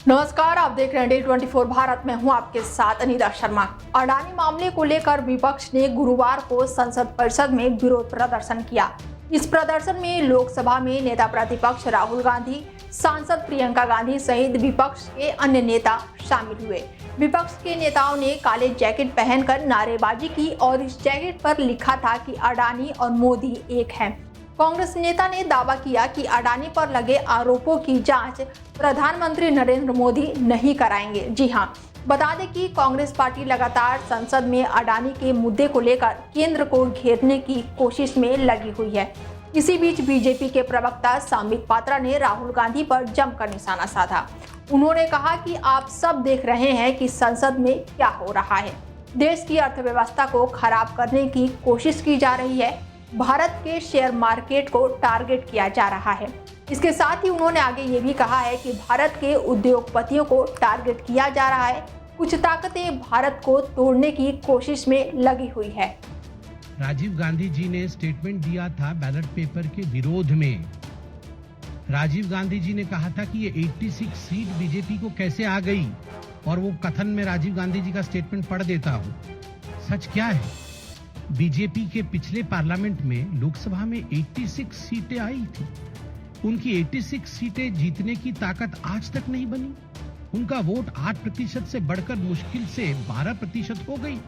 नमस्कार, आप देख रहे हैं Day24 भारत में हूं आपके साथ अनीता शर्मा। अडानी मामले को लेकर विपक्ष ने गुरुवार को संसद परिसर में विरोध प्रदर्शन किया। इस प्रदर्शन में लोकसभा में नेता प्रतिपक्ष राहुल गांधी, सांसद प्रियंका गांधी सहित विपक्ष के अन्य नेता शामिल हुए। विपक्ष के नेताओं ने काले जैकेट पहनकर नारेबाजी की और इस जैकेट पर लिखा था कि अडानी और मोदी एक हैं। कांग्रेस नेता ने दावा किया कि अडानी पर लगे आरोपों की जांच प्रधानमंत्री नरेंद्र मोदी नहीं कराएंगे। जी हां, बता दें कि कांग्रेस पार्टी लगातार संसद में अडानी के मुद्दे को लेकर केंद्र को घेरने की कोशिश में लगी हुई है। इसी बीच बीजेपी के प्रवक्ता संबित पात्रा ने राहुल गांधी पर जमकर निशाना साधा। उन्होंने कहा कि आप सब देख रहे हैं कि संसद में क्या हो रहा है। देश की अर्थव्यवस्था को खराब करने की कोशिश की जा रही है। भारत के शेयर मार्केट को टारगेट किया जा रहा है। इसके साथ ही उन्होंने आगे ये भी कहा है कि भारत के उद्योगपतियों को टारगेट किया जा रहा है। कुछ ताकतें भारत को तोड़ने की कोशिश में लगी हुई है। राजीव गांधी जी ने स्टेटमेंट दिया था बैलेट पेपर के विरोध में। राजीव गांधी जी ने कहा था कि ये 86 सीट बीजेपी को कैसे आ गई, और वो कथन में राजीव गांधी जी का स्टेटमेंट पढ़ देता हूं। सच क्या है? बीजेपी के पिछले पार्लियामेंट में लोकसभा में 86 सीटें आई थी। उनकी 86 सीटें जीतने की ताकत आज तक नहीं बनी। उनका वोट 8% से बढ़कर मुश्किल से 12% हो गई।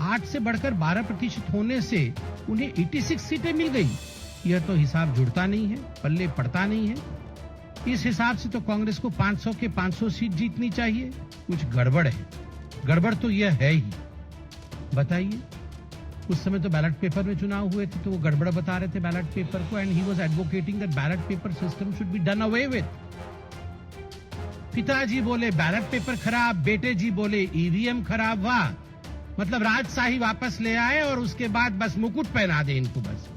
8 से बढ़कर 12% होने से उन्हें 86 सीटें मिल गई। यह तो हिसाब जुड़ता नहीं है, पल्ले पड़ता नहीं है। इस हिसाब से तो कांग्रेस को 500 के 500 सीट जीतनी चाहिए। कुछ गड़बड़ है। गड़बड़ तो यह है ही। बताइए, उस समय तो बैलेट पेपर में चुनाव हुए थे तो वो गड़बड़ बता रहे थे बैलेट पेपर को, and he was advocating that ballot paper system should be done away with. पिताजी बोले बैलेट पेपर खराब, बेटे जी बोले ईवीएम खराब। वाह, मतलब राजशाही वापस ले आए और उसके बाद बस मुकुट पहना दे इनको। बस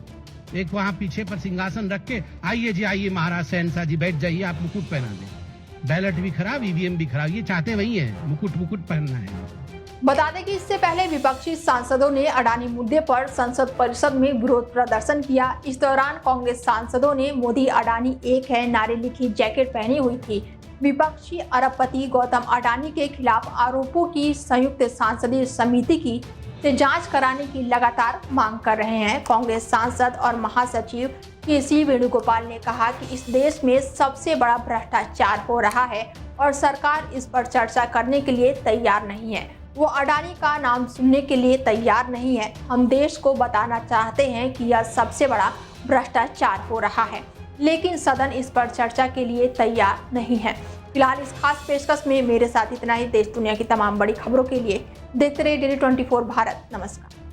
एक वहां पीछे पर सिंहासन रख के, आइए जी आइए महाराज सहनसा जी बैठ जाइए, आप मुकुट पहना दें। बैलेट भी खराब, ईवीएम भी खराब, ये चाहते वही है, मुकुट पहनना है। बता दें कि इससे पहले विपक्षी सांसदों ने अडानी मुद्दे पर संसद परिसर में विरोध प्रदर्शन किया। इस दौरान कांग्रेस सांसदों ने मोदी अडानी एक है नारे लिखी जैकेट पहनी हुई थी। विपक्षी अरबपति गौतम अडानी के खिलाफ आरोपों की संयुक्त संसदीय समिति की से जांच कराने की लगातार मांग कर रहे हैं। कांग्रेस सांसद और महासचिव के.सी. वेणुगोपाल ने कहा कि इस देश में सबसे बड़ा भ्रष्टाचार हो रहा है और सरकार इस पर चर्चा करने के लिए तैयार नहीं है। वो अडानी का नाम सुनने के लिए तैयार नहीं है। हम देश को बताना चाहते हैं कि यह सबसे बड़ा भ्रष्टाचार हो रहा है, लेकिन सदन इस पर चर्चा के लिए तैयार नहीं है। फिलहाल इस खास पेशकश में मेरे साथ इतना ही। देश दुनिया की तमाम बड़ी खबरों के लिए देखते रहिए Day24 भारत। नमस्कार।